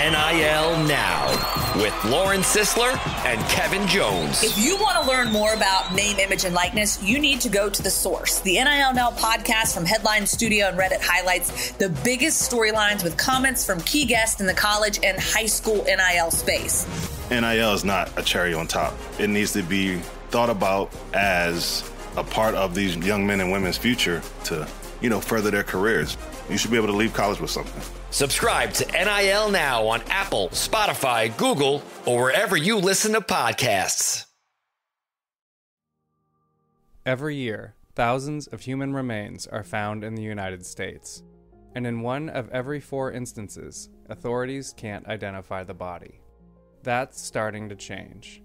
NIL Now with Lauren Sisler and Kevin Jones. If you want to learn more about name, image, and likeness, you need to go to The Source. The NIL Now podcast from Headline Studio and Reddit highlights the biggest storylines with comments from key guests in the college and high school NIL space. NIL is not a cherry on top. It needs to be thought about as a part of these young men and women's future to, further their careers. You should be able to leave college with something. Subscribe to NIL Now on Apple, Spotify, Google, or wherever you listen to podcasts. Every year, thousands of human remains are found in the United States. And in 1 of every 4 instances, authorities can't identify the body. That's starting to change.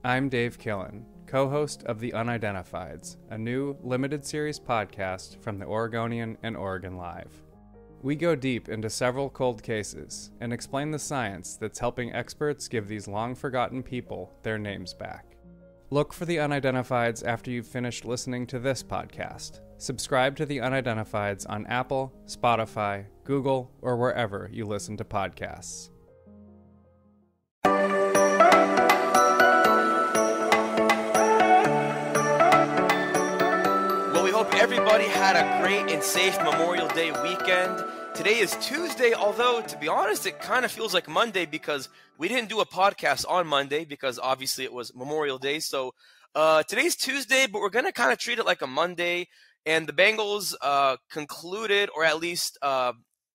I'm Dave Killen, co-host of The Unidentifieds, a new limited series podcast from the Oregonian and Oregon Live. We go deep into several cold cases and explain the science that's helping experts give these long-forgotten people their names back. Look for The Unidentifieds after you've finished listening to this podcast. Subscribe to The Unidentifieds on Apple, Spotify, Google, or wherever you listen to podcasts. Everybody had a great and safe Memorial Day weekend. Today is Tuesday, although, to be honest, it kind of feels like Monday because we didn't do a podcast on Monday because obviously it was Memorial Day. So today's Tuesday, but we're going to kind of treat it like a Monday. And the Bengals concluded, or at least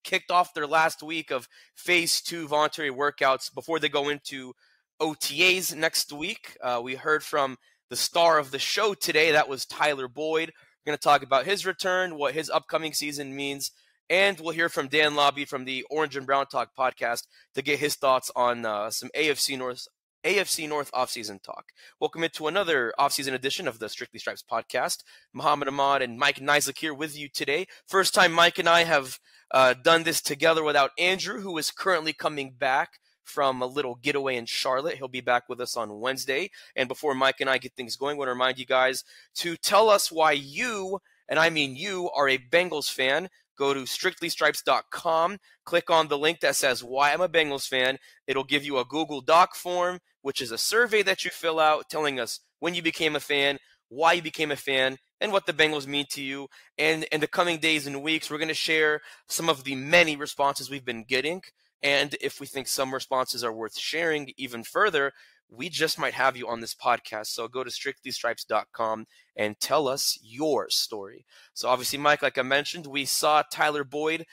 kicked off their last week of Phase 2 voluntary workouts before they go into OTAs next week. We heard from the star of the show today. That was Tyler Boyd. We're going to talk about his return, what his upcoming season means, and we'll hear from Dan Lobby from the Orange and Brown Talk podcast to get his thoughts on some AFC North offseason talk. Welcome into another offseason edition of the Strictly Stripes podcast. Muhammad Ahmad and Mike Nizick here with you today. First time Mike and I have done this together without Andrew, who is currently coming back from a little getaway in Charlotte. He'll be back with us on Wednesday. And before Mike and I get things going, I want to remind you guys to tell us why you, and I mean you, are a Bengals fan. Go to strictlystripes.com, click on the link that says why I'm a Bengals fan. It'll give you a Google Doc form, which is a survey that you fill out telling us when you became a fan, why you became a fan, and what the Bengals mean to you. And in the coming days and weeks, we're going to share some of the many responses we've been getting. And if we think some responses are worth sharing even further, we just might have you on this podcast. So go to strictlystripes.com and tell us your story. So obviously, Mike, like I mentioned, we saw Tyler Boyd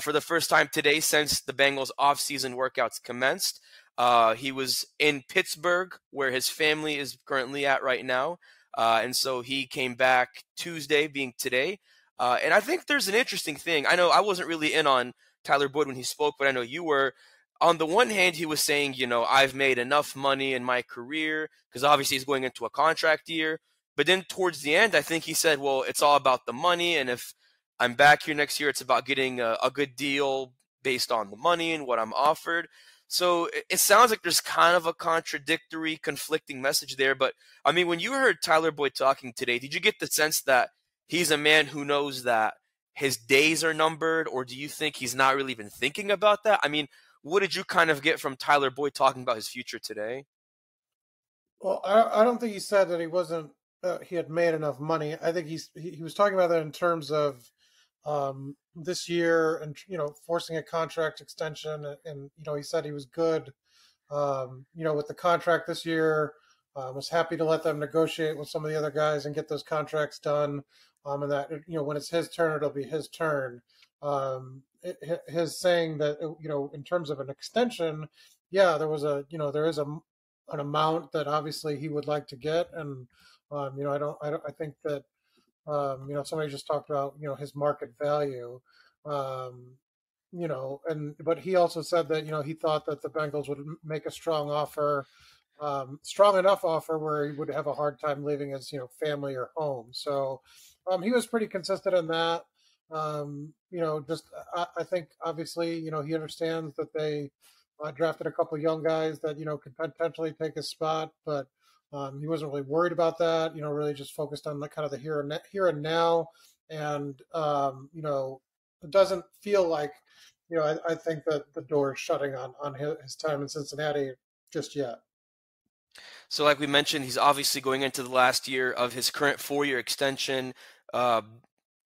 for the first time today since the Bengals offseason workouts commenced. He was in Pittsburgh, where his family is currently at right now. And so he came back Tuesday, being today. And I think there's an interesting thing. I know I wasn't really in on Tyler Boyd when he spoke, but I know you were. On the one hand, he was saying, I've made enough money in my career because obviously he's going into a contract year. But then towards the end, I think he said, well, it's all about the money. And if I'm back here next year, it's about getting a good deal based on the money and what I'm offered. So it sounds like there's kind of a contradictory, conflicting message there. But I mean, when you heard Tyler Boyd talking today, did you get the sense that he's a man who knows that his days are numbered, or do you think he's not really even thinking about that? I mean, what did you kind of get from Tyler Boyd talking about his future today? Well, I don't think he said that he wasn't. He had made enough money. I think he was talking about that in terms of this year and forcing a contract extension. And he said he was good. With the contract this year, was happy to let them negotiate with some of the other guys and get those contracts done. And that when it's his turn, it'll be his turn. His saying that in terms of an extension, yeah, there is an amount that obviously he would like to get, and I think that somebody just talked about his market value, but he also said that he thought that the Bengals would make a strong enough offer where he would have a hard time leaving his family or home. So he was pretty consistent in that. I think obviously, he understands that they drafted a couple of young guys that, could potentially take his spot, but he wasn't really worried about that, really just focused on the kind of the here and now. And, it doesn't feel like, I think that the door is shutting on his time in Cincinnati just yet. So like we mentioned, he's obviously going into the last year of his current 4-year extension,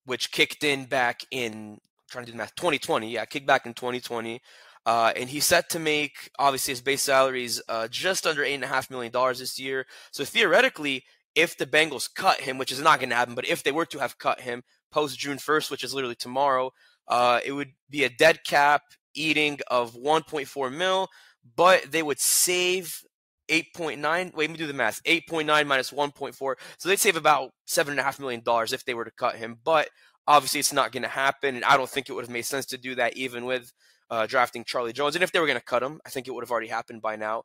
which kicked in back in, trying to do the math, 2020. Yeah, kicked back in 2020. And he's set to make, obviously, his base salaries just under $8.5 million this year. So theoretically, if the Bengals cut him, which is not going to happen, but if they were to have cut him post June 1st, which is literally tomorrow, it would be a dead cap eating of 1.4 mil, but they would save 8.9. Wait, let me do the math. 8.9 minus 1.4. So they'd save about $7.5 million if they were to cut him. But obviously, it's not going to happen. And I don't think it would have made sense to do that even with drafting Charlie Jones. And if they were going to cut him, I think it would have already happened by now.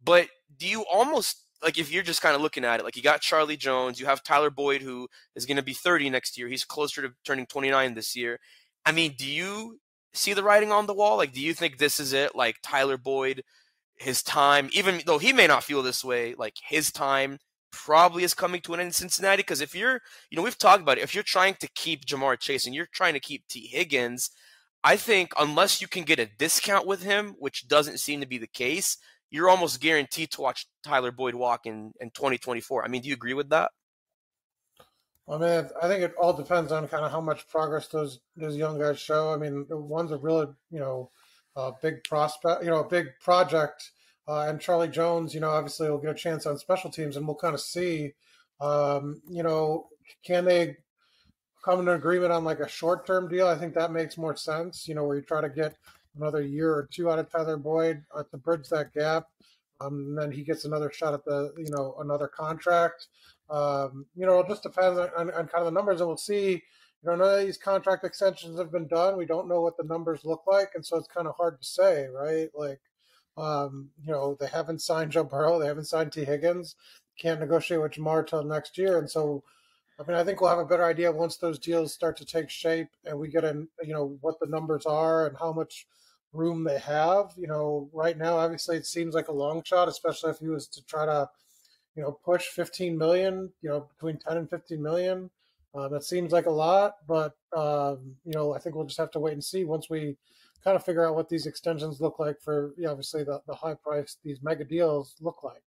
But do you almost, like, if you're just kind of looking at it, like, you got Charlie Jones, you have Tyler Boyd, who is going to be 30 next year. He's closer to turning 29 this year. I mean, do you see the writing on the wall? Like, do you think this is it? Like, Tyler Boyd, his time, even though he may not feel this way, like, his time probably is coming to an end in Cincinnati? Because if you're, we've talked about it, if you're trying to keep Jamar Chase and you're trying to keep T. Higgins, I think unless you can get a discount with him, which doesn't seem to be the case, you're almost guaranteed to watch Tyler Boyd walk in 2024. I mean, do you agree with that? I mean, I think it all depends on kind of how much progress those young guys show. I mean, one's a really, big prospect, a big project. And Charlie Jones, obviously will get a chance on special teams, and we'll kind of see, can they come to an agreement on like a short-term deal? I think that makes more sense, where you try to get another year or two out of Tyler Boyd to bridge that gap. And then he gets another shot at another contract. It just depends on kind of the numbers, and we'll see. None of these contract extensions have been done. We don't know what the numbers look like, and so it's kind of hard to say, right? Like, they haven't signed Joe Burrow, they haven't signed T. Higgins, can't negotiate with Jamar till next year, and so, I mean, I think we'll have a better idea once those deals start to take shape and we get in, what the numbers are and how much room they have. Right now, obviously, it seems like a long shot, especially if he was to try to, push 15 million, between 10 and 15 million. That seems like a lot, but, I think we'll just have to wait and see once we kind of figure out what these extensions look like for, obviously, the high price, these mega deals look like.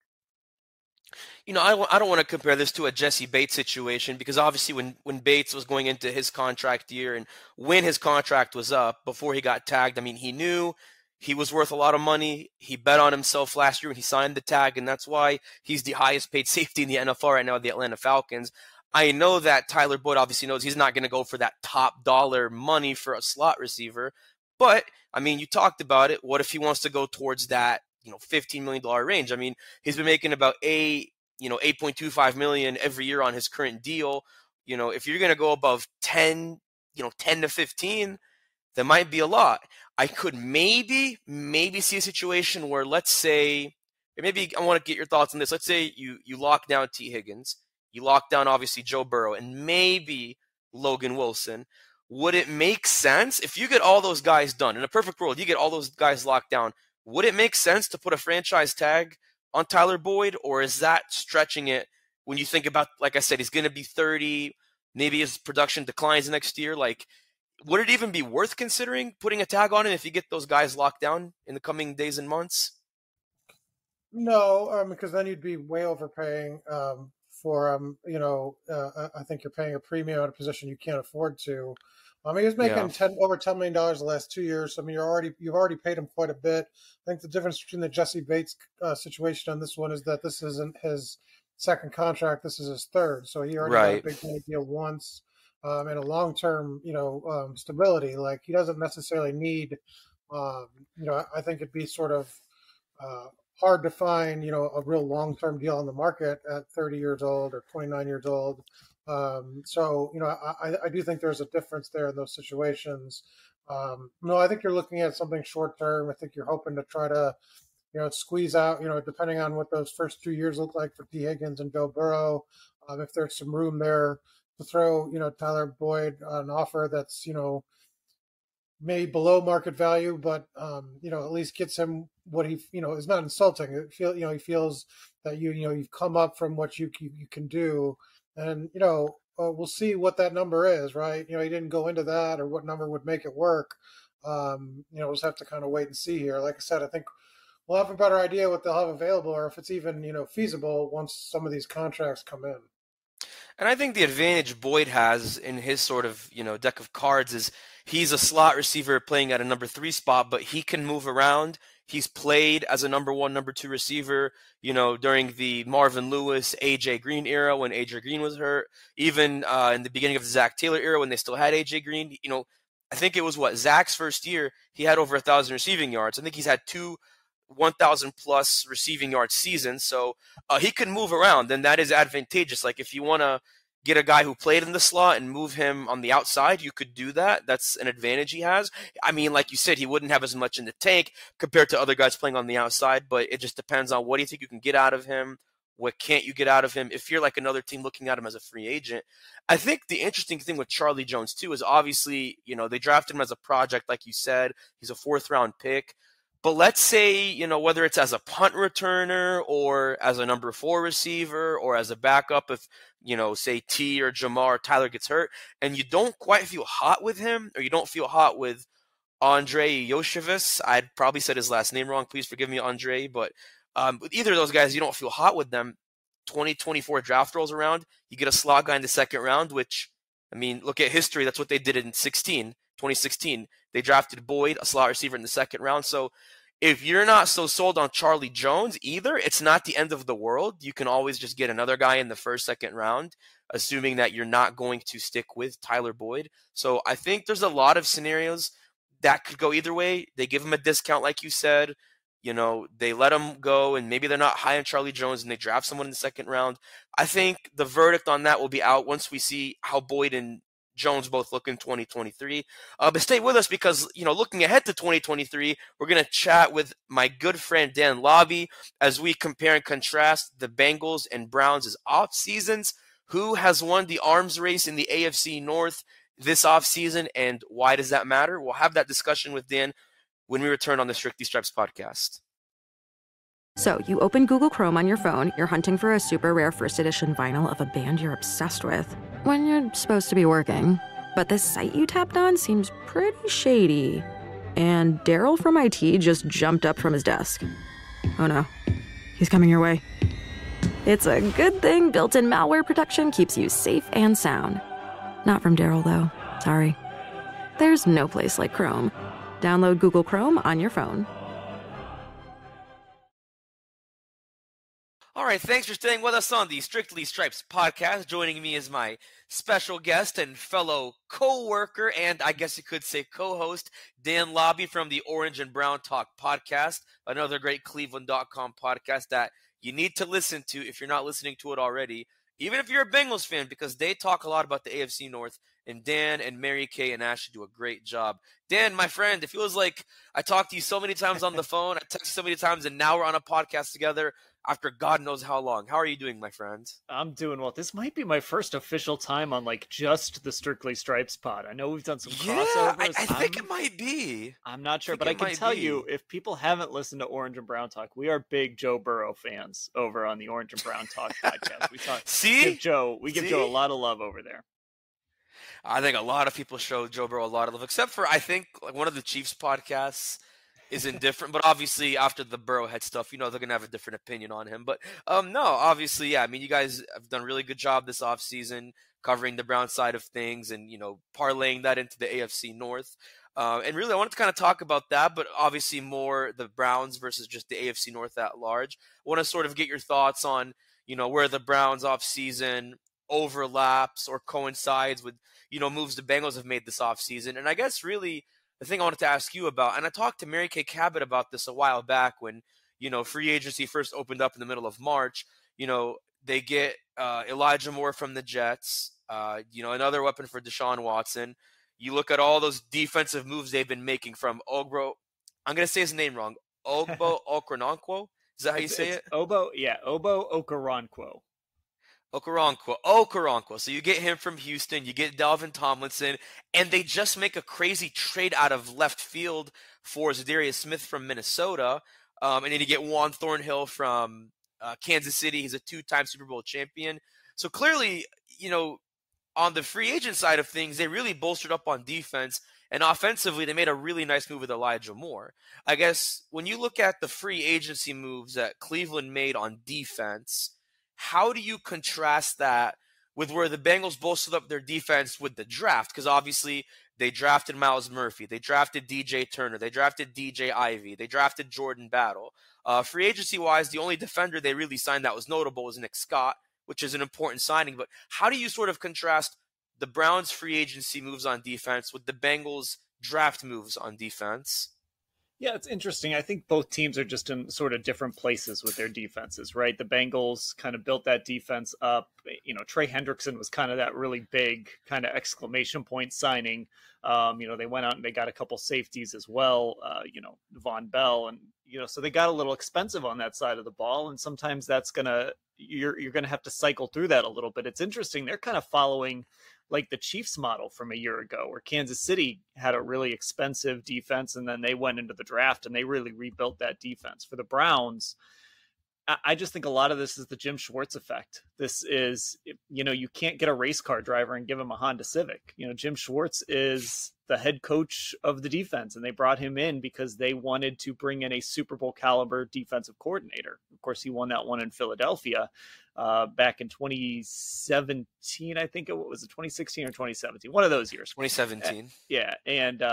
I don't want to compare this to a Jesse Bates situation, because obviously when Bates was going into his contract year and when his contract was up before he got tagged, I mean, he knew he was worth a lot of money. He bet on himself last year when he signed the tag, and that's why he's the highest paid safety in the NFL right now, the Atlanta Falcons. I know that Tyler Boyd obviously knows he's not going to go for that top dollar money for a slot receiver, but I mean, you talked about it. What if he wants to go towards that, $15 million range? I mean, he's been making about $8.25 million every year on his current deal. If you're going to go above 10, 10 to 15, that might be a lot. I could maybe see a situation where, let's say, maybe I want to get your thoughts on this. Let's say you lock down T. Higgins, you lock down obviously Joe Burrow, and maybe Logan Wilson. Would it make sense if you get all those guys done in a perfect world? You get all those guys locked down. Would it make sense to put a franchise tag on Tyler Boyd, or is that stretching it when you think about, like I said, he's going to be 30, maybe his production declines next year? Like, would it even be worth considering putting a tag on him if you get those guys locked down in the coming days and months? No, because then you'd be way overpaying for I think you're paying a premium at a position you can't afford to. He was making over $10 million the last 2 years. So, I mean, you've already paid him quite a bit. I think the difference between the Jesse Bates situation on this one is that this isn't his second contract. This is his third. So he already got a big money deal once, and a long-term, stability. Like, he doesn't necessarily need, I think it'd be sort of hard to find, a real long-term deal on the market at 30 years old or 29 years old. So, I do think there's a difference there in those situations. No, I think you're looking at something short-term. I think you're hoping to try to, squeeze out, depending on what those first 2 years look like for T. Higgins and Joe Burrow, if there's some room there to throw, Tyler Boyd an offer that's, maybe below market value, but, at least gets him what he, is not insulting. He feels that you've come up from what you can do. And, we'll see what that number is, right? He didn't go into that or what number would make it work. We'll just have to kind of wait and see here. Like I said, I think we'll have a better idea what they'll have available, or if it's even, feasible once some of these contracts come in. And I think the advantage Boyd has in his sort of, deck of cards is he's a slot receiver playing at a number 3 spot, but he can move around. He's played as a number 1, number 2 receiver, during the Marvin Lewis, AJ Green era when AJ Green was hurt, even in the beginning of the Zach Taylor era when they still had AJ Green. I think it was Zach's first year, he had over 1,000 receiving yards. I think he's had 2 1,000 plus receiving yard seasons, so he can move around, and that is advantageous. Like if you want to get a guy who played in the slot and move him on the outside, you could do that. That's an advantage he has. I mean, like you said, he wouldn't have as much in the tank compared to other guys playing on the outside, but it just depends on what do you think you can get out of him, what can't you get out of him if you're like another team looking at him as a free agent. I think the interesting thing with Charlie Jones too is obviously, they drafted him as a project, like you said. He's a 4th round pick. But let's say, whether it's as a punt returner or as a number 4 receiver or as a backup, if, say T or Jamar or Tyler gets hurt and you don't quite feel hot with him, or you don't feel hot with Andre Yoshevitz. I'd probably said his last name wrong. Please forgive me, Andre. But with either of those guys, you don't feel hot with them. 2024 draft rolls around. You get a slot guy in the 2nd round, which, I mean, look at history. That's what they did in 2016. They drafted Boyd, a slot receiver, in the 2nd round. So if you're not so sold on Charlie Jones either, it's not the end of the world. You can always just get another guy in the 1st, 2nd round, assuming that you're not going to stick with Tyler Boyd. So I think there's a lot of scenarios that could go either way. They give him a discount, like you said. They let him go, and maybe they're not high on Charlie Jones, and they draft someone in the 2nd round. I think the verdict on that will be out once we see how Boyd and Jones both look in 2023. But stay with us because, looking ahead to 2023, we're going to chat with my good friend Dan Lobby as we compare and contrast the Bengals and Browns' off seasons. Who has won the arms race in the AFC North this offseason, and why does that matter? We'll have that discussion with Dan when we return on the Strictly Stripes podcast. So, you open Google Chrome on your phone, you're hunting for a super rare first edition vinyl of a band you're obsessed with, when you're supposed to be working. But this site you tapped on seems pretty shady. And Daryl from IT just jumped up from his desk. Oh no, he's coming your way. It's a good thing built-in malware protection keeps you safe and sound. Not from Daryl, though. Sorry. There's no place like Chrome. Download Google Chrome on your phone. All right, thanks for staying with us on the Strictly Stripes podcast. Joining me is my special guest and fellow co-worker, and I guess you could say co-host, Dan Lobby from the Orange and Brown Talk podcast, another great cleveland.com podcast that you need to listen to if you're not listening to it already, even if you're a Bengals fan, because they talk a lot about the AFC North, and Dan and Mary Kay and Ashley do a great job. Dan, my friend, it feels like I talked to you so many times on the phone, I text so many times, and now we're on a podcast together after God knows how long. How are you doing, my friend? I'm doing well. This might be my first official time on just the Strictly Stripes pod. I know we've done some crossovers. I think it might be. I'm not sure, but I can tell you, if people haven't listened to Orange and Brown Talk, we are big Joe Burrow fans over on the Orange and Brown Talk podcast. We give Joe a lot of love over there. I think a lot of people show Joe Burrow a lot of love, except for I think one of the Chiefs podcasts is indifferent, but obviously after the Burrowhead stuff, they're going to have a different opinion on him. But no, obviously, yeah, I mean, you guys have done a really good job this offseason covering the Brown side of things and, parlaying that into the AFC North. And really, I wanted to kind of talk about that, but obviously more the Browns versus just the AFC North at large. I want to sort of get your thoughts on, where the Browns offseason overlaps or coincides with, moves the Bengals have made this offseason. And I guess really the thing I wanted to ask you about, and I talked to Mary Kay Cabot about this a while back when, free agency first opened up in the middle of March. They get Elijah Moore from the Jets, another weapon for Deshaun Watson. You look at all those defensive moves they've been making from Ogbo. I'm going to say his name wrong. Ogbo Okoronkwo? Is that how you say it? Obo Okoronkwo. Okoronkwo. So you get him from Houston, you get Dalvin Tomlinson, and they just make a crazy trade out of left field for Za'Darius Smith from Minnesota. And then you get Juan Thornhill from Kansas City. He's a 2-time Super Bowl champion. So clearly, on the free agent side of things, they really bolstered up on defense. And offensively, they made a really nice move with Elijah Moore. I guess when you look at the free agency moves that Cleveland made on defense, how do you contrast that with where the Bengals bolstered up their defense with the draft? Because obviously they drafted Myles Murphy, they drafted DJ Turner, they drafted DJ Ivey, they drafted Jordan Battle. Free agency-wise, the only defender they really signed that was notable was Nick Scott, which is an important signing. But how do you sort of contrast the Browns' free agency moves on defense with the Bengals' draft moves on defense? Yeah, it's interesting. I think both teams are just in sort of different places with their defenses, right? The Bengals kind of built that defense up. Trey Hendrickson was kind of that really big kind of exclamation point signing. They went out and they got a couple safeties as well, Von Bell. And, so they got a little expensive on that side of the ball. And sometimes that's you're going to have to cycle through that a little bit. It's interesting. They're kind of following like the Chiefs model from a year ago, where Kansas City had a really expensive defense and then they went into the draft and they really rebuilt that defense. For the Browns, I just think a lot of this is the Jim Schwartz effect. This is, you can't get a race car driver and give him a Honda Civic. Jim Schwartz is the head coach of the defense, and they brought him in because they wanted to bring in a Super Bowl caliber defensive coordinator. Of course, he won that one in Philadelphia back in 2017. I think it was 2016 or 2017, one of those years. 2017. And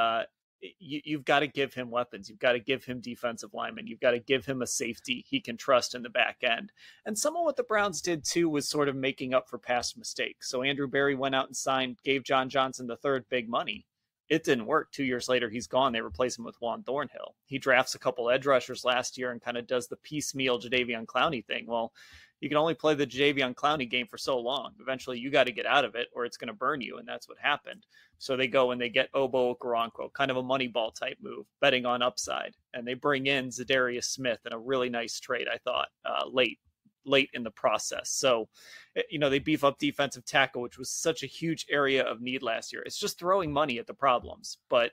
you've got to give him weapons. You've got to give him defensive linemen. You've got to give him a safety he can trust in the back end. And some of what the Browns did too was sort of making up for past mistakes. So Andrew Berry went out and gave John Johnson III big money. It didn't work. 2 years later, he's gone. They replace him with Juan Thornhill. He drafts a couple edge rushers last year and kind of does the piecemeal Jadeveon Clowney thing. Well, you can only play the Jadeveon Clowney game for so long. Eventually, you got to get out of it or it's going to burn you, and that's what happened. So they go and they get Obo Okoronkwo, kind of a Moneyball type move, betting on upside. And they bring in Za'Darius Smith in a really nice trade, I thought, late in the process. So, they beef up defensive tackle, which was such a huge area of need last year. It's just throwing money at the problems, but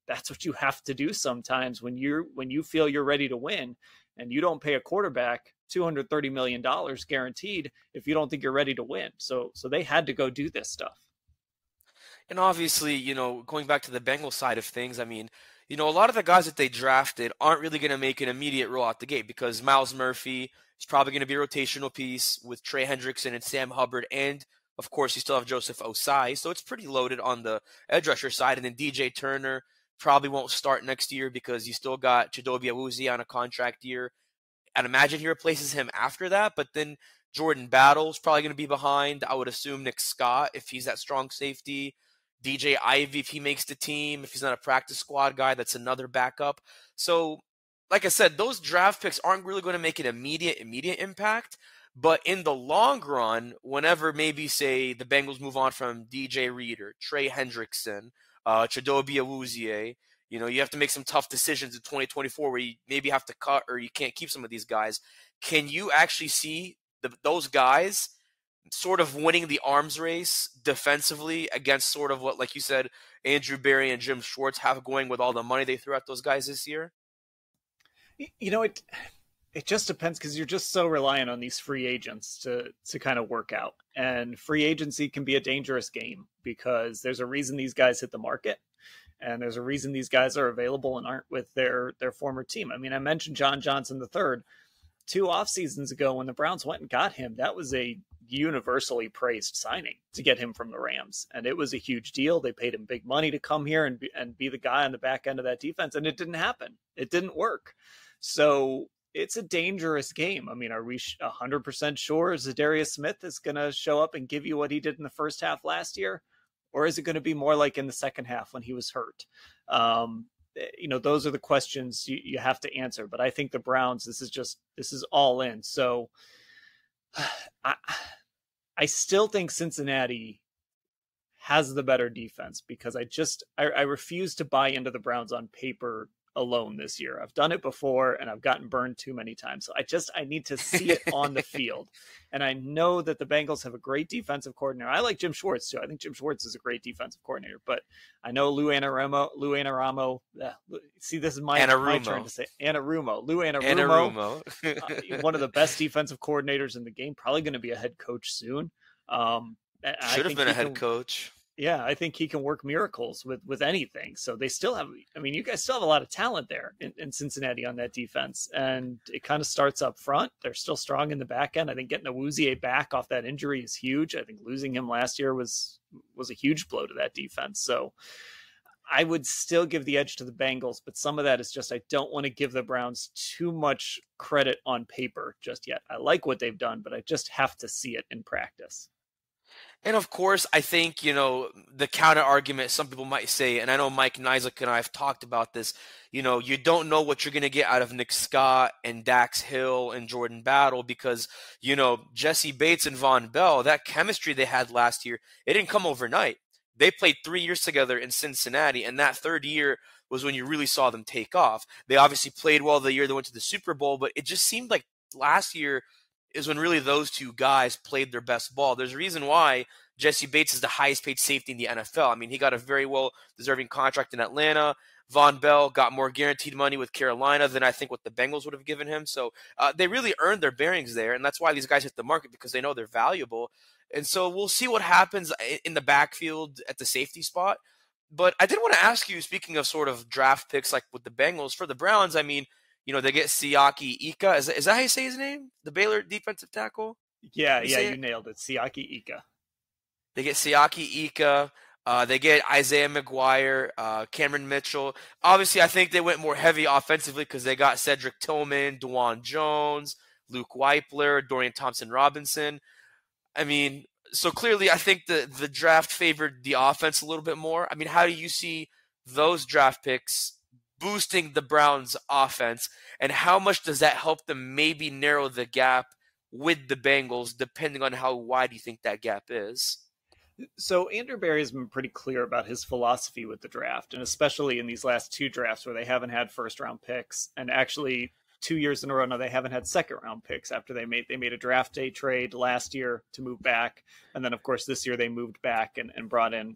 that's what you have to do sometimes when you feel you're ready to win, and you don't pay a quarterback $230 million guaranteed if you don't think you're ready to win. So they had to go do this stuff. And obviously, going back to the Bengals side of things, I mean, a lot of the guys that they drafted aren't really going to make an immediate roll out the gate, because Myles Murphy is probably going to be a rotational piece with Trey Hendrickson and Sam Hubbard. And of course, you still have Joseph Osai. So it's pretty loaded on the edge rusher side. And then DJ Turner probably won't start next year because you still got Chidobe Awuzie on a contract year. I'd imagine he replaces him after that, but then Jordan Battle's probably going to be behind. I would assume Nick Scott, if he's that strong safety. DJ Ivey, if he makes the team. If he's not a practice squad guy, that's another backup. So, like I said, those draft picks aren't really going to make an immediate impact. But in the long run, whenever maybe, say, the Bengals move on from DJ Reader, Trey Hendrickson, Chidobe Awuzie, you have to make some tough decisions in 2024 where you maybe have to cut or you can't keep some of these guys. Can you actually see those guys sort of winning the arms race defensively against sort of what, like you said, Andrew Berry and Jim Schwartz have going with all the money they threw at those guys this year? It just depends, because you're just so reliant on these free agents to kind of work out. And free agency can be a dangerous game because there's a reason these guys hit the market. And there's a reason these guys are available and aren't with their former team. I mean, I mentioned John Johnson III 2 off seasons ago when the Browns went and got him. That was a universally praised signing to get him from the Rams. And it was a huge deal. They paid him big money to come here and be the guy on the back end of that defense. And it didn't happen. It didn't work. So it's a dangerous game. I mean, are we 100% sure Za'Darius Smith is going to show up and give you what he did in the first half last year? Or is it going to be more like in the second half when he was hurt? Those are the questions you have to answer. But I think the Browns, this is all in. So I still think Cincinnati has the better defense, because I refuse to buy into the Browns on paper alone this year. I've done it before and I've gotten burned too many times. So I need to see it on the field. And I know that the Bengals have a great defensive coordinator. I like Jim Schwartz too. I think Jim Schwartz is a great defensive coordinator, but I know Lou Anarumo. See, this is my turn to say Anarumo. Lou Anarumo, one of the best defensive coordinators in the game, probably going to be a head coach soon. Should have been a head coach. Yeah, I think he can work miracles with anything. So they still have, I mean, you guys still have a lot of talent there in Cincinnati on that defense. And it kind of starts up front. They're still strong in the back end. I think getting Awuzie back off that injury is huge. I think losing him last year was a huge blow to that defense. So I would still give the edge to the Bengals, but some of that is just, I don't want to give the Browns too much credit on paper just yet. I like what they've done, but I just have to see it in practice. And of course, I think, the counter argument some people might say, and I know Mike Nizick and I have talked about this, you don't know what you're going to get out of Nick Scott and Dax Hill and Jordan Battle because, Jesse Bates and Von Bell, that chemistry they had last year, it didn't come overnight. They played 3 years together in Cincinnati, and that third year was when you really saw them take off. They obviously played well the year they went to the Super Bowl, but it just seemed like last year is when really those two guys played their best ball. There's a reason why Jesse Bates is the highest paid safety in the NFL. I mean, he got a very well-deserving contract in Atlanta. Von Bell got more guaranteed money with Carolina than I think what the Bengals would have given him. So they really earned their bearings there, and that's why these guys hit the market because they know they're valuable. And so we'll see what happens in the backfield at the safety spot. But I did want to ask you, speaking of sort of draft picks like with the Bengals, for the Browns, I mean, they get Siaki Ika. Is that how you say his name? The Baylor defensive tackle? Yeah, you nailed it. Siaki Ika. They get Siaki Ika. They get Isaiah McGuire, Cameron Mitchell. Obviously, I think they went more heavy offensively because they got Cedric Tillman, DeJuan Jones, Luke Weipler, Dorian Thompson-Robinson. I mean, so clearly I think the draft favored the offense a little bit more. I mean, how do you see those draft picks boosting the Browns' offense, and how much does that help them maybe narrow the gap with the Bengals, depending on how wide you think that gap is? So Andrew Berry has been pretty clear about his philosophy with the draft, and especially in these last two drafts where they haven't had first-round picks, and actually 2 years in a row now they haven't had second-round picks after they made a draft day trade last year to move back, and then of course this year they moved back and brought in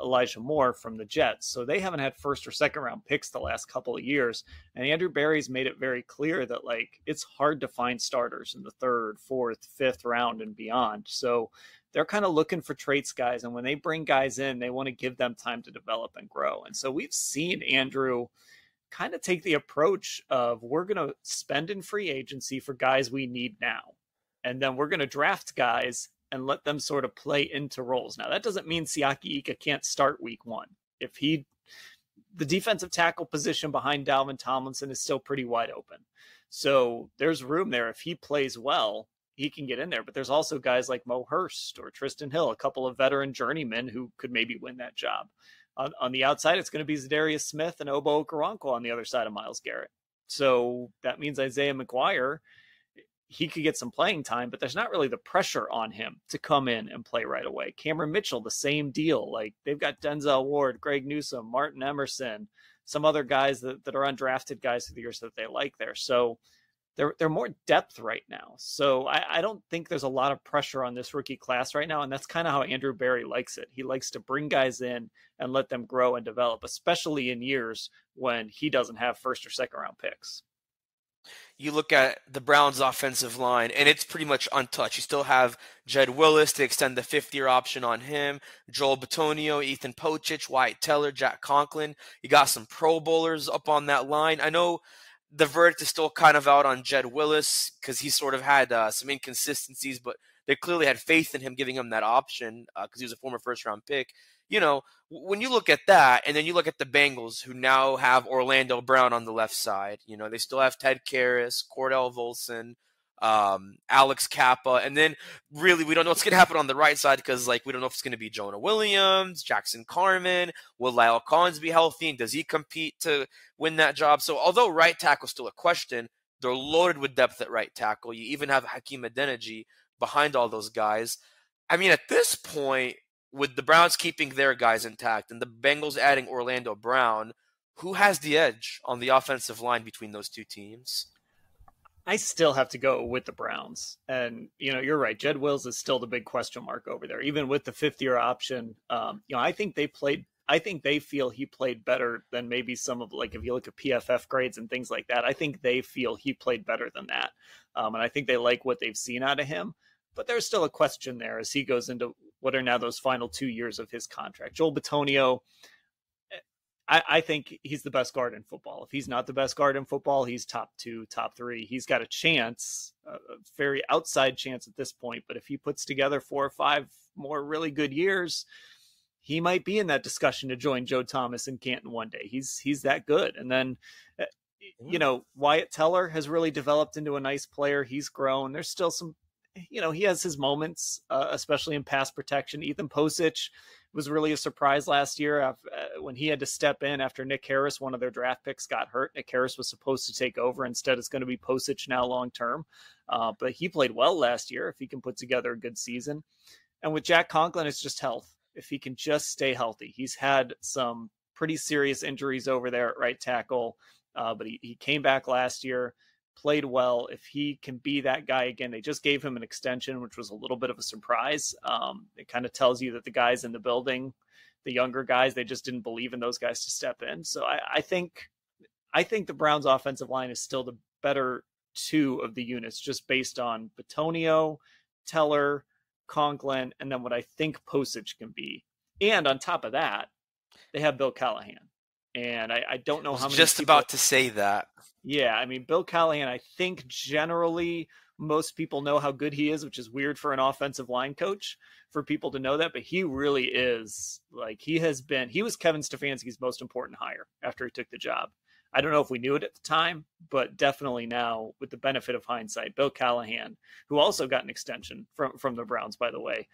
Elijah Moore from the Jets. So they haven't had first or second-round picks the last couple of years, and Andrew Berry's made it very clear that it's hard to find starters in the third, fourth, fifth round and beyond. So they're kind of looking for traits guys, and when they bring guys in, they want to give them time to develop and grow. And so we've seen Andrew kind of take the approach of, we're going to spend in free agency for guys we need now, and then we're going to draft guys and let them sort of play into roles. Now, that doesn't mean Siaki Ika can't start week one. The defensive tackle position behind Dalvin Tomlinson is still pretty wide open. So there's room there. If he plays well, he can get in there. But there's also guys like Mo Hurst or Tristan Hill, a couple of veteran journeymen who could maybe win that job. On the outside, it's going to be Za'Darius Smith and Obo Okoronkwo on the other side of Myles Garrett. So that means Isaiah McGuire, he could get some playing time, but there's not really the pressure on him to come in and play right away. Cameron Mitchell, the same deal. They've got Denzel Ward, Greg Newsome, Martin Emerson, some other guys that are undrafted guys through the years that they like there. So they're more depth right now. So I don't think there's a lot of pressure on this rookie class right now. And that's kind of how Andrew Berry likes it. He likes to bring guys in and let them grow and develop, especially in years when he doesn't have first or second round picks. You look at the Browns' offensive line, and it's pretty much untouched. You still have Jed Willis to extend the fifth-year option on him, Joel Bitonio, Ethan Pochich, Wyatt Teller, Jack Conklin. You got some Pro Bowlers up on that line. I know the verdict is still kind of out on Jed Willis because he sort of had some inconsistencies, but they clearly had faith in him, giving him that option because he was a former first-round pick. When you look at that, and then you look at the Bengals, who now have Orlando Brown on the left side, they still have Ted Karras, Cordell Volson, Alex Kappa, and then really we don't know what's going to happen on the right side because we don't know if it's going to be Jonah Williams, Jackson Carman, will Lyle Collins be healthy, and does he compete to win that job? So although right tackle is still a question, they're loaded with depth at right tackle. You even have Hakeem Adeniji behind all those guys. I mean, at this point, with the Browns keeping their guys intact and the Bengals adding Orlando Brown, who has the edge on the offensive line between those two teams? I still have to go with the Browns. And, you're right. Jed Wills is still the big question mark over there, even with the fifth-year option. I think they feel he played better than maybe some of, if you look at PFF grades and things like that, I think they feel he played better than that. And I think they like what they've seen out of him. But there's still a question there as he goes into what are now those final 2 years of his contract. Joel Bitonio, I think he's the best guard in football. If he's not the best guard in football, he's top 2, top 3. He's got a chance, a very outside chance at this point. But if he puts together 4 or 5 more really good years, he might be in that discussion to join Joe Thomas and Canton one day. He's that good. And then, Wyatt Teller has really developed into a nice player. He's grown. There's still some, he has his moments, especially in pass protection. Ethan Posich was really a surprise last year when he had to step in after Nick Harris, one of their draft picks, got hurt. Nick Harris was supposed to take over. Instead, it's going to be Posich now long-term. But he played well last year if he can put together a good season. And with Jack Conklin, it's just health. If he can just stay healthy. He's had some pretty serious injuries over there at right tackle, but he came back last year, played well. If he can be that guy again, they just gave him an extension, which was a little bit of a surprise. It kind of tells you that the guys in the building, the younger guys, they just didn't believe in those guys to step in. So I think the Browns offensive line is still the better 2 of the units, just based on Bitonio, Teller, Conklin, and then what I think Posich can be. And on top of that, they have Bill Callahan. And I don't know how many just people... about to say that. Yeah, I mean, Bill Callahan, I think generally most people know how good he is, which is weird for an offensive line coach for people to know that, but he really is, like, he was Kevin Stefanski's most important hire after he took the job. I don't know if we knew it at the time, but definitely now, with the benefit of hindsight, Bill Callahan, who also got an extension from the Browns, by the way,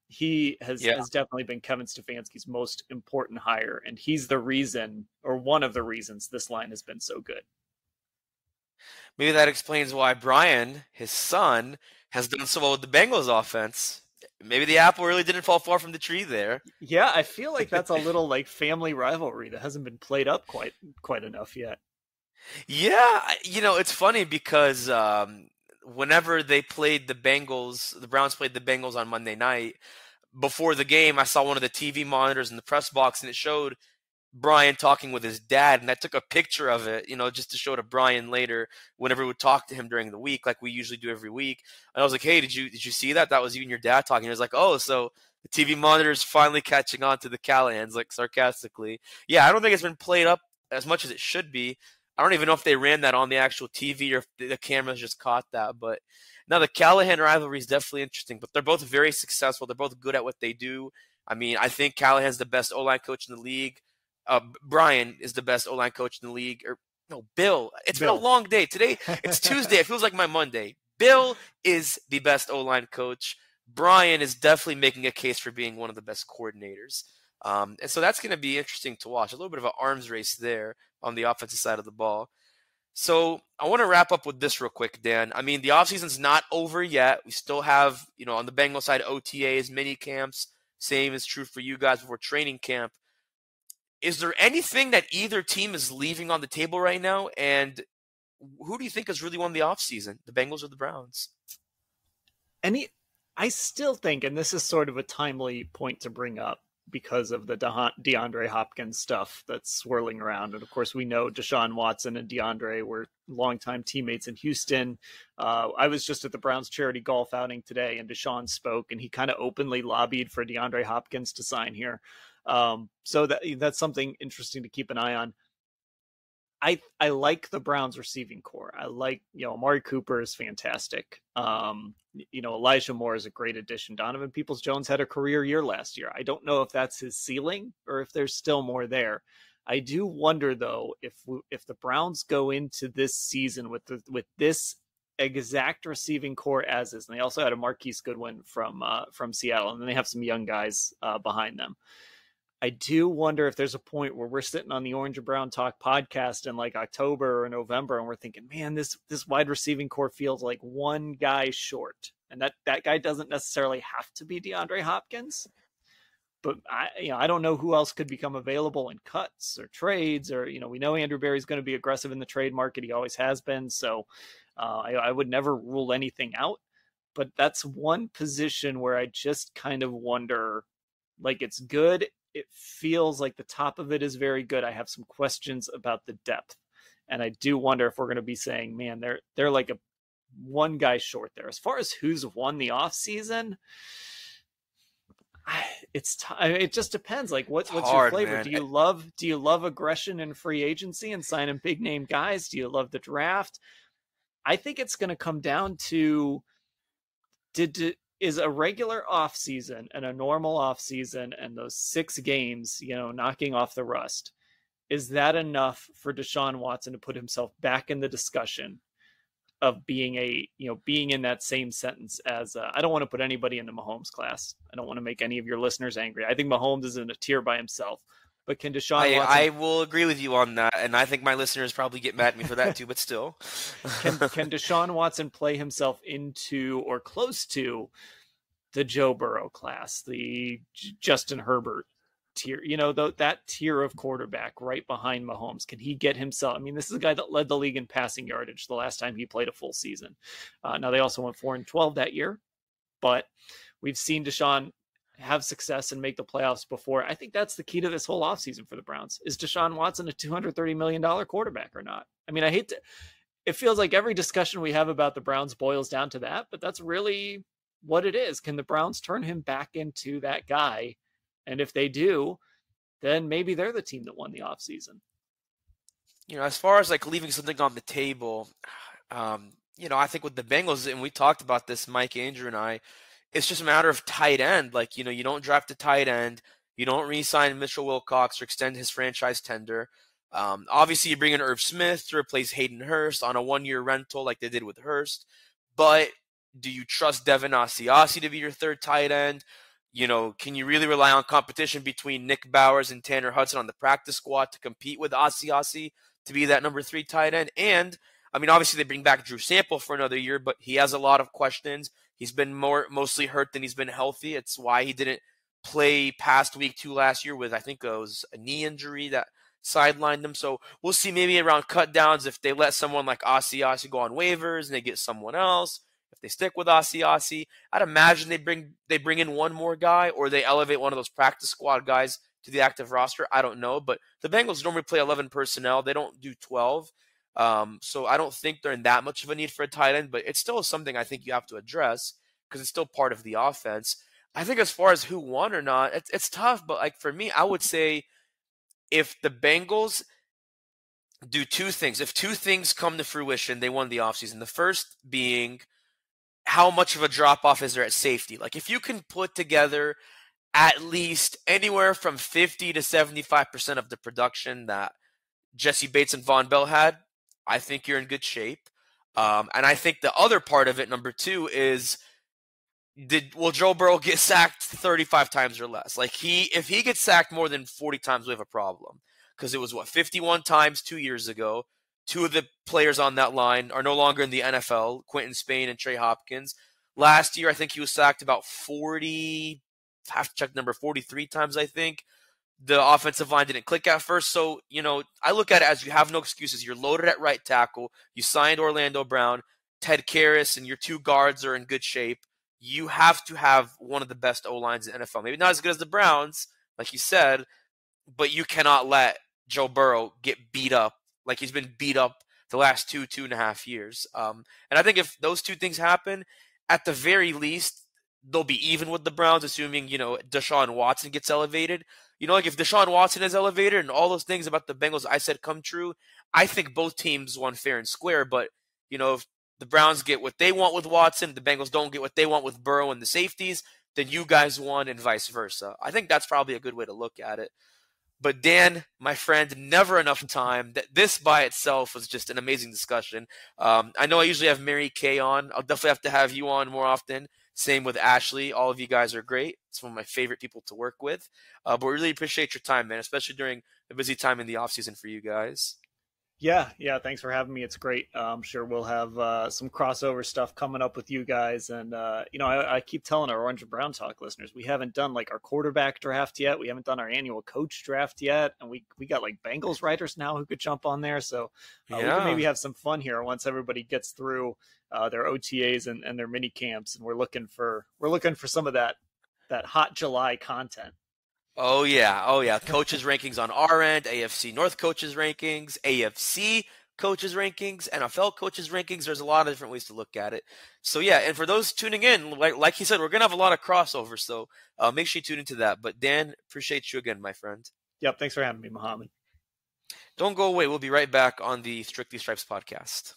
he has definitely been Kevin Stefanski's most important hire, and he's the reason, or one of the reasons, this line has been so good. Maybe that explains why Brian, his son, has done so well with the Bengals offense. Maybe the apple really didn't fall far from the tree there. Yeah, I feel like that's a little like family rivalry that hasn't been played up quite enough yet. Yeah, it's funny because whenever they played the Bengals, the Browns played the Bengals on Monday night, before the game, I saw one of the TV monitors in the press box, and it showed Brian talking with his dad, and I took a picture of it, just to show to Brian later whenever we would talk to him during the week, like we usually do every week. And I was like, "Hey, did you see that? That was you and your dad talking." He was like, "Oh, so the TV monitor is finally catching on to the Callahans," like sarcastically. Yeah, I don't think it's been played up as much as it should be. I don't even know if they ran that on the actual TV or if the cameras just caught that. But now the Callahan rivalry is definitely interesting. But they're both very successful. They're both good at what they do. I mean, I think Callahan's the best O-line coach in the league. Brian is the best O-line coach in the league. Or no, Bill. It's been a long day. Today, it's Tuesday. It feels like my Monday. Bill is the best O-line coach. Brian is definitely making a case for being one of the best coordinators. And so that's going to be interesting to watch. A little bit of an arms race there on the offensive side of the ball. So I want to wrap up with this real quick, Dan. I mean, the offseason's not over yet. We still have, on the Bengals side, OTAs, mini camps. Same is true for you guys before training camp. Is there anything that either team is leaving on the table right now? And who do you think has really won the offseason, the Bengals or the Browns? I still think, and this is sort of a timely point to bring up because of the DeAndre Hopkins stuff that's swirling around. And of course, we know Deshaun Watson and DeAndre were longtime teammates in Houston. I was just at the Browns charity golf outing today, and Deshaun spoke, and he kind of openly lobbied for DeAndre Hopkins to sign here. So that's something interesting to keep an eye on. I like the Browns receiving core. I like, Amari Cooper is fantastic. Elijah Moore is a great addition. Donovan Peoples-Jones had a career year last year. I don't know if that's his ceiling or if there's still more there. I do wonder though, if the Browns go into this season with this exact receiving core as is, and they also had a Marquise Goodwin from Seattle, and then they have some young guys behind them. I do wonder if there's a point where we're sitting on the Orange and Brown Talk podcast in like October or November, and we're thinking, man, this wide receiving core feels like one guy short. And that guy doesn't necessarily have to be DeAndre Hopkins. But I don't know who else could become available in cuts or trades, or, we know Andrew Berry's going to be aggressive in the trade market. He always has been. So I would never rule anything out. But that's one position where I just kind of wonder, like, it's good. It feels like the top of it is very good. I have some questions about the depth. And I do wonder if we're going to be saying, man, they're like one guy short there. As far as who's won the offseason, It just depends. Like, what's hard, your flavor? man. Do you love aggression in free agency and signing big name guys? Do you love the draft? I think it's going to come down to is a regular offseason and a normal offseason and those 6 games, knocking off the rust, is that enough for Deshaun Watson to put himself back in the discussion of being in that same sentence as I don't want to put anybody in the Mahomes class. I don't want to make any of your listeners angry. I think Mahomes is in a tier by himself. But can Deshaun Watson... I will agree with you on that, and I think my listeners probably get mad at me for that too, but still. Can Deshaun Watson play himself into or close to the Joe Burrow class, the Justin Herbert tier, that tier of quarterback right behind Mahomes? Can he get himself? I mean, this is a guy that led the league in passing yardage the last time he played a full season. Now, they also went 4-12 that year, but we've seen Deshaun have success and make the playoffs before. I think that's the key to this whole offseason for the Browns. Is Deshaun Watson a $230 million quarterback or not? I mean, it feels like every discussion we have about the Browns boils down to that, but that's really what it is. Can the Browns turn him back into that guy? And if they do, then maybe they're the team that won the offseason. As far as like leaving something on the table, I think with the Bengals, and we talked about this, Mike, Andrew, and I, it's just a matter of tight end. Like, you don't draft a tight end. You don't re-sign Mitchell Wilcox or extend his franchise tender. Obviously, you bring in Irv Smith to replace Hayden Hurst on a 1-year rental like they did with Hurst. But do you trust Devin Asiasi to be your third tight end? Can you really rely on competition between Nick Bowers and Tanner Hudson on the practice squad to compete with Asiasi to be that number 3 tight end? And, I mean, obviously they bring back Drew Sample for another year, but he has a lot of questions. He's been mostly hurt than he's been healthy. It's why he didn't play past week 2 last year with, I think it was a knee injury that sidelined him. So we'll see maybe around cut downs if they let someone like Asiasi go on waivers and they get someone else. If they stick with Asiasi, I'd imagine they bring in one more guy or they elevate one of those practice squad guys to the active roster. I don't know, but the Bengals normally play 11 personnel. They don't do 12. So I don't think they're in that much of a need for a tight end, but it's still something I think you have to address because it's still part of the offense. I think as far as who won or not, it's tough, but like for me, I would say if the Bengals do 2 things, if 2 things come to fruition, they won the offseason. The first being how much of a drop-off is there at safety? Like if you can put together at least anywhere from 50 to 75% of the production that Jesse Bates and Von Bell had, I think you're in good shape. And I think the other part of it, number 2, is will Joe Burrow get sacked 35 times or less? Like if he gets sacked more than 40 times, we have a problem. Because it was 51 times 2 years ago. 2 of the players on that line are no longer in the NFL, Quentin Spain and Trey Hopkins. Last year, I think he was sacked about 40, I have to check the number, 43 times, I think. The offensive line didn't click at first. So, I look at it as you have no excuses. You're loaded at right tackle. You signed Orlando Brown, Ted Karras, and your 2 guards are in good shape. You have to have one of the best O-lines in the NFL. Maybe not as good as the Browns, like you said, but you cannot let Joe Burrow get beat up like he's been beat up the last 2.5 years. And I think if those 2 things happen, at the very least, they'll be even with the Browns, assuming, Deshaun Watson gets elevated. Like if Deshaun Watson is elevated and all those things about the Bengals I said come true, I think both teams won fair and square. But, if the Browns get what they want with Watson, the Bengals don't get what they want with Burrow and the safeties, then you guys won and vice versa. I think that's probably a good way to look at it. But Dan, my friend, never enough time. This by itself was just an amazing discussion. I know I usually have Mary Kay on. I'll definitely have to have you on more often. Same with Ashley. All of you guys are great. It's one of my favorite people to work with. But we really appreciate your time, man, especially during a busy time in the offseason for you guys. Yeah. Thanks for having me. It's great. I'm sure we'll have some crossover stuff coming up with you guys. And, I keep telling our Orange and Brown Talk listeners, we haven't done like our quarterback draft yet. We haven't done our annual coach draft yet. And we got like Bengals writers now who could jump on there. So we can maybe have some fun here once everybody gets through their OTAs and their mini camps. And we're looking for some of that hot July content. Oh, yeah. Coaches rankings on our end, AFC North coaches rankings, AFC coaches rankings, NFL coaches rankings. There's a lot of different ways to look at it. So yeah, and for those tuning in, like he said, we're going to have a lot of crossover. So make sure you tune into that. But Dan, appreciate you again, my friend. Yep. Thanks for having me, Mohammed. Don't go away. We'll be right back on the Strictly Stripes podcast.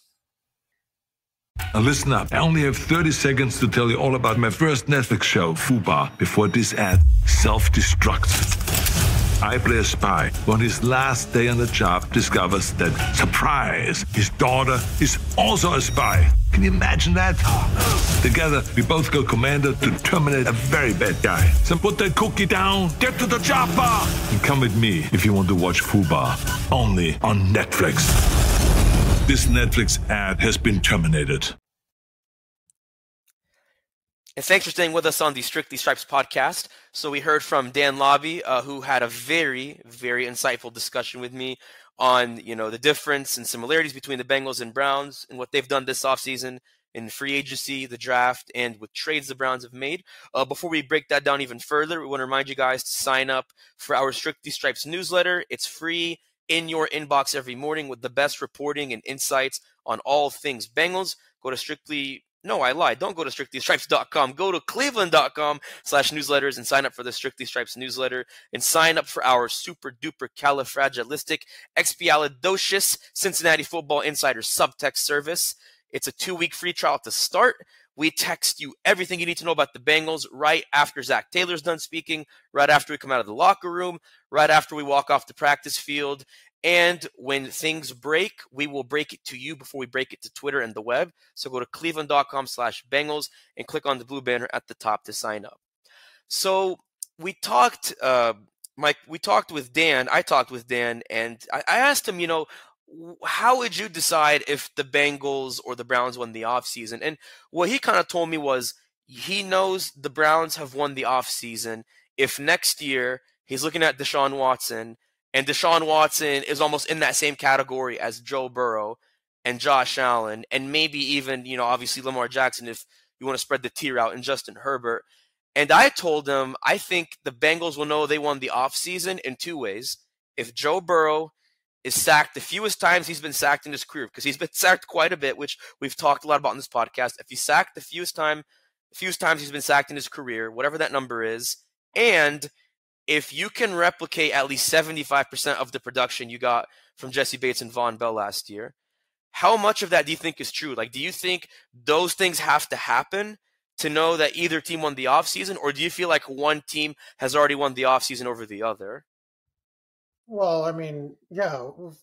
Now listen up. I only have 30 seconds to tell you all about my first Netflix show, FUBAR, before this ad self-destructs. I play a spy who on his last day on the job discovers that, surprise, his daughter is also a spy. Can you imagine that? Together, we both go commando to terminate a very bad guy. So put that cookie down, get to the chopper, and come with me if you want to watch FUBAR, only on Netflix. This Netflix ad has been terminated. And thanks for staying with us on the Strictly Stripes podcast. So we heard from Dan Lobby, who had a very, very insightful discussion with me on, the difference and similarities between the Bengals and Browns and what they've done this offseason in free agency, the draft, and with trades the Browns have made. Before we break that down even further, we want to remind you guys to sign up for our Strictly Stripes newsletter. It's free in your inbox every morning with the best reporting and insights on all things Bengals. Go to No, I lied. Don't go to strictlystripes.com. Go to cleveland.com/newsletters and sign up for the Strictly Stripes newsletter and sign up for our super duper califragilistic expialidocious Cincinnati Football Insider subtext service. It's a 2-week free trial to start. We text you everything you need to know about the Bengals right after Zach Taylor's done speaking, right after we come out of the locker room, right after we walk off the practice field. And when things break, we will break it to you before we break it to Twitter and the web. So go to cleveland.com/Bengals and click on the blue banner at the top to sign up. So we talked, Mike, we talked with Dan. I talked with Dan, and I asked him, how would you decide if the Bengals or the Browns won the offseason? And what he kind of told me was he knows the Browns have won the offseason if next year he's looking at Deshaun Watson, and Deshaun Watson is almost in that same category as Joe Burrow and Josh Allen, and maybe even, obviously Lamar Jackson if you want to spread the tier out, and Justin Herbert. And I told him I think the Bengals will know they won the offseason in 2 ways. If Joe Burrow is sacked the fewest times he's been sacked in his career, because he's been sacked quite a bit, which we've talked a lot about in this podcast. If he's sacked the fewest times he's been sacked in his career, whatever that number is, and if you can replicate at least 75% of the production you got from Jesse Bates and Von Bell last year, how much of that do you think is true? Like, do you think those things have to happen to know that either team won the offseason, or do you feel like one team has already won the offseason over the other? Well, I mean, yeah,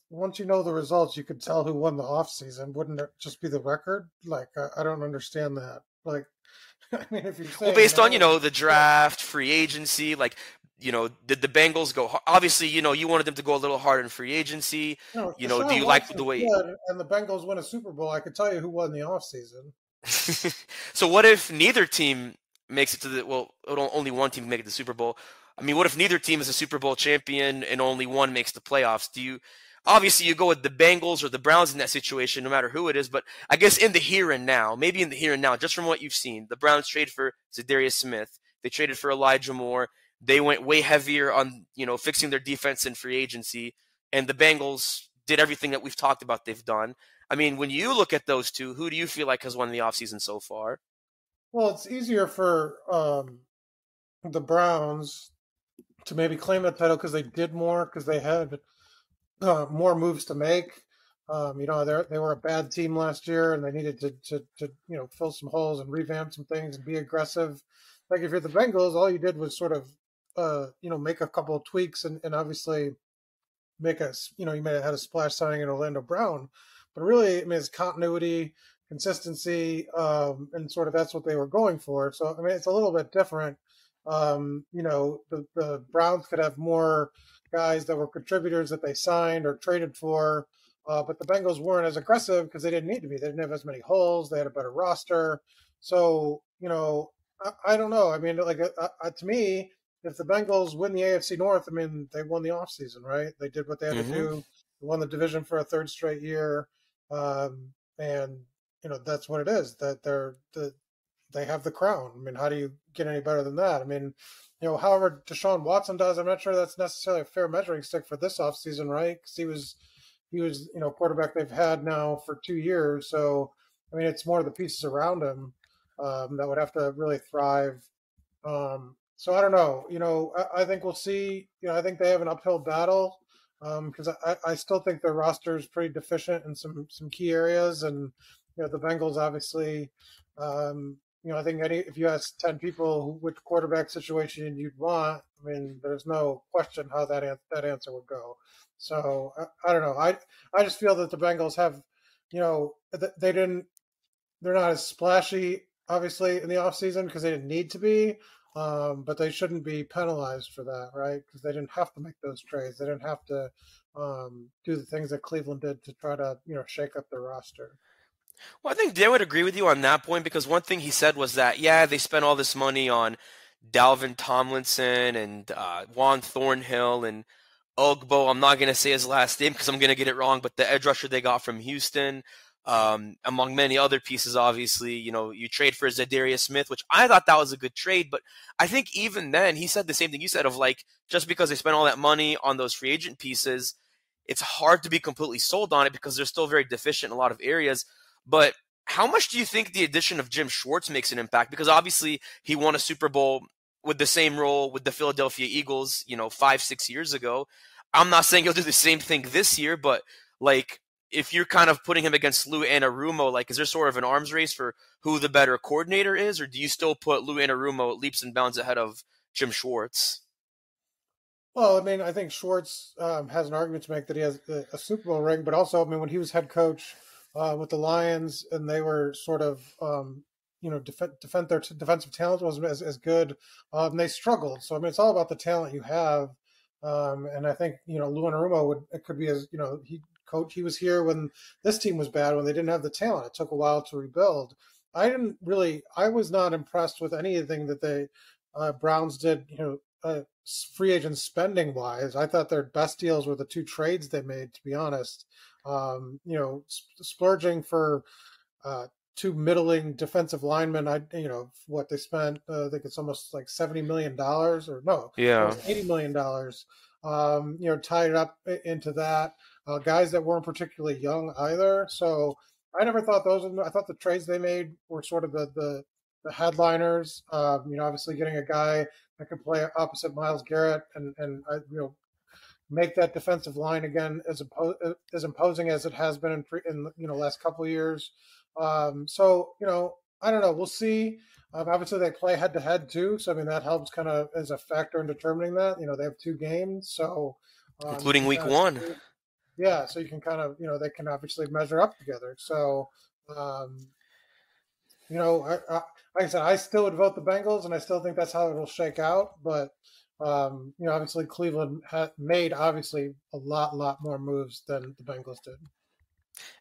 once you know the results, you could tell who won the offseason. Wouldn't it just be the record? Like, I don't understand that. Like, I mean, if you're saying... Well, based on, the draft, free agency, like, did the Bengals go... Obviously, you wanted them to go a little harder in free agency. No, do you like the way... And the Bengals win a Super Bowl, I could tell you who won the offseason. So what if neither team makes it to the... Well, only one team can make it to the Super Bowl. I mean, what if neither team is a Super Bowl champion and only one makes the playoffs? Obviously, you go with the Bengals or the Browns in that situation, no matter who it is. But I guess in the here and now, just from what you've seen, the Browns traded for Za'Darius Smith. They traded for Elijah Moore. They went way heavier on, fixing their defense in free agency. And the Bengals did everything that we've talked about they've done. I mean, when you look at those two, who do you feel like has won the offseason so far? Well, it's easier for the Browns to maybe claim the title because they did more, because they had more moves to make. They were a bad team last year, and they needed to fill some holes and revamp some things and be aggressive. Like, if you're the Bengals, all you did was sort of make a couple of tweaks and obviously make you may have had a splash signing in Orlando Brown, but really, I mean, it's continuity, consistency, and sort of that's what they were going for. So, I mean, it's a little bit different. The Browns could have more guys that were contributors that they signed or traded for, but the Bengals weren't as aggressive because they didn't need to be. They didn't have as many holes. They had a better roster. So, I don't know. I mean, to me, if the Bengals win the AFC North, I mean, they won the offseason, right? They did what they had to do. They won the division for a third straight year. And, that's what it is, that they have the crown. I mean, how do you get any better than that? I mean, however Deshaun Watson does, I'm not sure that's necessarily a fair measuring stick for this offseason, right? Because he was he was, quarterback they've had now for 2 years. So, I mean, it's more the pieces around him that would have to really thrive. So I don't know. I think we'll see. I think they have an uphill battle because I still think their roster is pretty deficient in some key areas, and the Bengals obviously. I think if you ask 10 people which quarterback situation you'd want, I mean, there's no question how that answer would go. So I don't know. I just feel that the Bengals have, they're not as splashy, obviously, in the offseason because they didn't need to be, but they shouldn't be penalized for that, right? Because they didn't have to make those trades. They didn't have to do the things that Cleveland did to try to, shake up their roster. Well, I think Dan would agree with you on that point because one thing he said was that, they spent all this money on Dalvin Tomlinson and Juan Thornhill and Ogbo. I'm not going to say his last name because I'm going to get it wrong, but the edge rusher they got from Houston, among many other pieces, obviously. You trade for Za'Darius Smith, which I thought that was a good trade, but I think even then he said the same thing you said of just because they spent all that money on those free agent pieces, it's hard to be completely sold on it because they're still very deficient in a lot of areas. But how much do you think the addition of Jim Schwartz makes an impact? Because obviously he won a Super Bowl with the same role with the Philadelphia Eagles, 5-6 years ago. I'm not saying he'll do the same thing this year, but if you're kind of putting him against Lou Anarumo, is there sort of an arms race for who the better coordinator is, or do you still put Lou Anarumo leaps and bounds ahead of Jim Schwartz? Well, I mean, I think Schwartz has an argument to make that he has a Super Bowl ring, but also, I mean, when he was head coach with the Lions, and they were sort of, defend their defensive talent wasn't as good. They struggled. So, I mean, it's all about the talent you have. And I think, Lou Anarumo could be he was here when this team was bad, when they didn't have the talent. It took a while to rebuild. I was not impressed with anything that the Browns did, free agent spending wise. I thought their best deals were the 2 trades they made, to be honest. Splurging for 2 middling defensive linemen. What they spent, I think it's almost like $70 million or no, yeah, $80 million. Tied it up into that. Guys that weren't particularly young either. So I never thought I thought the trades they made were sort of the headliners. Obviously getting a guy that could play opposite Myles Garrett and make that defensive line again as imposing as it has been in last couple of years. So I don't know. We'll see. Obviously they play head to head too, so I mean that helps kind of as a factor in determining that. They have 2 games, so including week 1. Yeah, so you can kind of they can obviously measure up together. So like I said, I still would vote the Bengals, and I still think that's how it'll shake out. But obviously Cleveland made obviously a lot more moves than the Bengals did.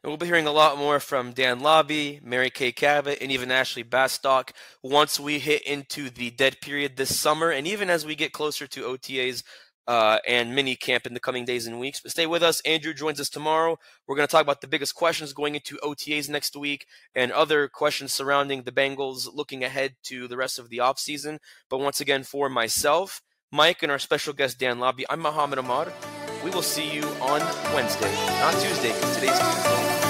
And we'll be hearing a lot more from Dan Lobby, Mary Kay Cabot, and even Ashley Bastock once we hit into the dead period this summer, and even as we get closer to OTAs and mini camp in the coming days and weeks. But stay with us. Andrew joins us tomorrow. We're going to talk about the biggest questions going into OTAs next week and other questions surrounding the Bengals looking ahead to the rest of the offseason. But once again, for myself, Mike, and our special guest Dan Lobby, I'm Muhammad Ahmad. We will see you on Wednesday, not Tuesday, because today's Tuesday.